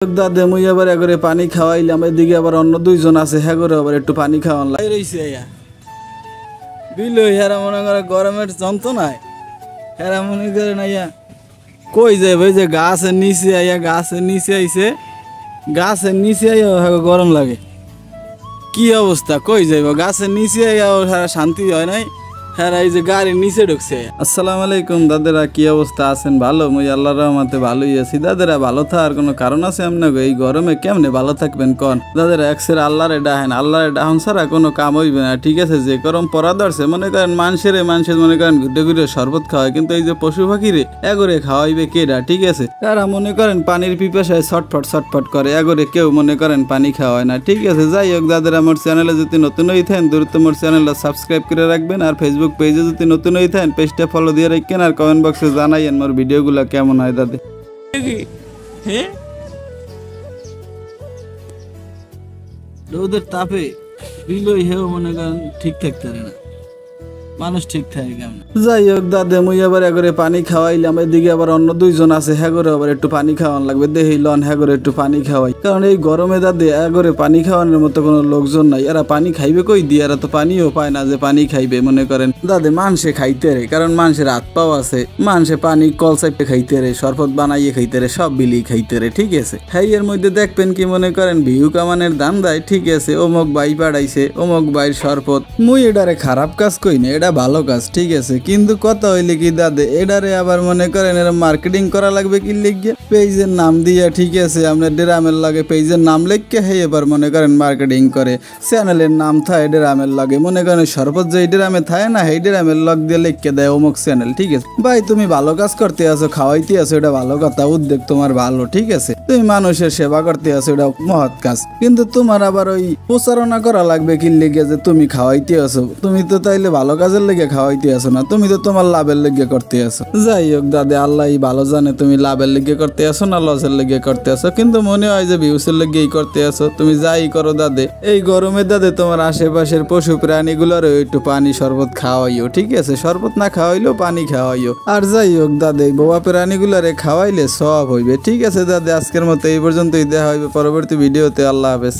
দাদে মুই আবার এগরে পানি খাওয়াইলাম, এদিকে আবার অন্য দুইজন আছে, হ্যাঁ করে আবার একটু পানি খাওয়ান রইছে। বিলই হেরা মনে করে গরমের যন্ত্রণায় হেরা মনে করে না কই যাবে, যে গাছের নিচে গাছের নিচে আইছে, গাছের নিচে গরম লাগে। কি অবস্থা, কই যাইব গাছের নিচে শান্তি হয় নাই, হ্যাঁ এই যে গাড়ির নিচে ঢুকছে। আসসালামু আলাইকুম দাদারা, কি অবস্থা আছেন? ভালো, মুই আল্লাহর রহমতে ভালোই আছি। দাদারা ভালো থাকার কোনো কারণ আছে আপনাকে? এই গরমে কেমনে ভালো থাকবেন কন? দাদারা একসের আল্লাহরে ডাহেন, আল্লাহরে ডাহন ছাড়া কোনো কাম হইবে না, ঠিক আছে? যে গরম পড়া ধরছে, মনে করেন মানুষের মনে করেন ঘুরে ঘুরে শরবত খাওয়ায়, কিন্তু এই যে পশু পাখিরে এগরে খাওয়াইবে কেডা, ঠিক আছে? তারা মনে করেন পানির পিপাসায় ছটফট করে, এগরে কেউ মনে করেন পানি খাওয়ায় না, ঠিক আছে? যাই হোক দাদারা, আমার চ্যানেলে যদি নতুন হয়ে থাকেন দ্রুত আমার চ্যানেলটা সাবস্ক্রাইব করে রাখবেন, আর ফেসবুক পেজে যদি নতুন হয়ে থাকেন পেজটা ফলো দিয়ে রাখেন, আর কমেন্ট বক্সে জানাইয়েন আমার ভিডিওগুলো কেমন হয়। দাদা রোদের তাপে বিলই হেও মনে করেন ঠিক থাকতে পারে না, মানুষ ঠিক থাকে কেমন। যাই হোক দাদে মুই আবার এগরে পানি খাওয়াইলাম, এদিকে আবার অন্য দুইজন আছে, হ্যাঁ করে আবার একটু পানি খাওয়ান লাগবে। দেখি লন হ্যাঁ করে একটু পানি খাওয়াই, কারণ এই গরমে দাদে এগরে পানি খাওয়ানোর মতো কোনো লোকজন নাই। এরা পানি খাইবে কই দিয়ে? এরা তো পানিও পায় না যে পানি খাইবে। মনে করেন দাদে মানুষে খাইতে রে, কারণ মানুষের হাত পাও আছে, মানুষে পানি কল চাইপে খাইতে রে, শরবত বানাইয়ে খাইতে রে, সব বিলি খাইতে রে, ঠিক আছে? হ্যাঁ এর মধ্যে দেখবেন কি মনে করেন ভিউ কামানের দাম দেয়, ঠিক আছে? অমুক বাই পাড়াইছে, অমুক বাইর শরবত। মুই এটারে খারাপ কাজ কই না, এটা ভালো কাজ, ঠিক আছে? কিন্তু কথা হইলে কি দাদে এটারে আবার মনে করেন এরা মার্কেটিং করা লাগবে কি লিখিয়ে পেজের নাম দিয়া, ঠিক আছে? আপনার ড্রামের লাগে পেজের নাম লিখে, হে এবার মনে করেন মার্কেটিং করে। চ্যানেলের নাম থাকে ড্রামের লাগে, মনে করেন শরবত যে ড্রামে থাকে না, সেই ড্রামের লগ দিয়ে লিখে দেয় অমুক চ্যানেল, ঠিক আছে? ভাই তুমি ভালো কাজ করতে আছো, খাওয়াইতে আছো, এটা ভালো কথা, উদ্যোগ তোমার ভালো, ঠিক আছে? তুমি মানুষের সেবা করতে আছো, এটা মহৎ কাজ। কিন্তু তোমার আবার ওই প্রচারণা করা লাগবে কি লিখে যে তুমি খাওয়াইতে আছো। তুমি তো তাইলে ভালো কাজের লেগে খাওয়াইতে আসো না, তুমি তো তোমার লাভের লেগে করতে আসো। যাই হোক দাদা, আল্লাহ ভালো জানে তুমি লাভের লেগে করতে আসো না লসের লেগে করতে আসো, কিন্তু মনে হয় যে ভিউসের লেগেই করতে আসো। তুমি যাই করো দাদে, এই গরমে দাদে তোমার আশেপাশের পশু প্রাণীগুলোর একটু পানি শরবত খাওয়াইও, ঠিক আছে? শরবত না খাওয়াইলেও পানি খাওয়াইও। আর যাই হোক দাদে, বোবা প্রাণীগুলোরে খাওয়াইলে সব হইবে, ঠিক আছে? দাদা আজকের মতো এই পর্যন্তই, দেখা হইবে পরবর্তী ভিডিওতে। আল্লাহ হাফেজ।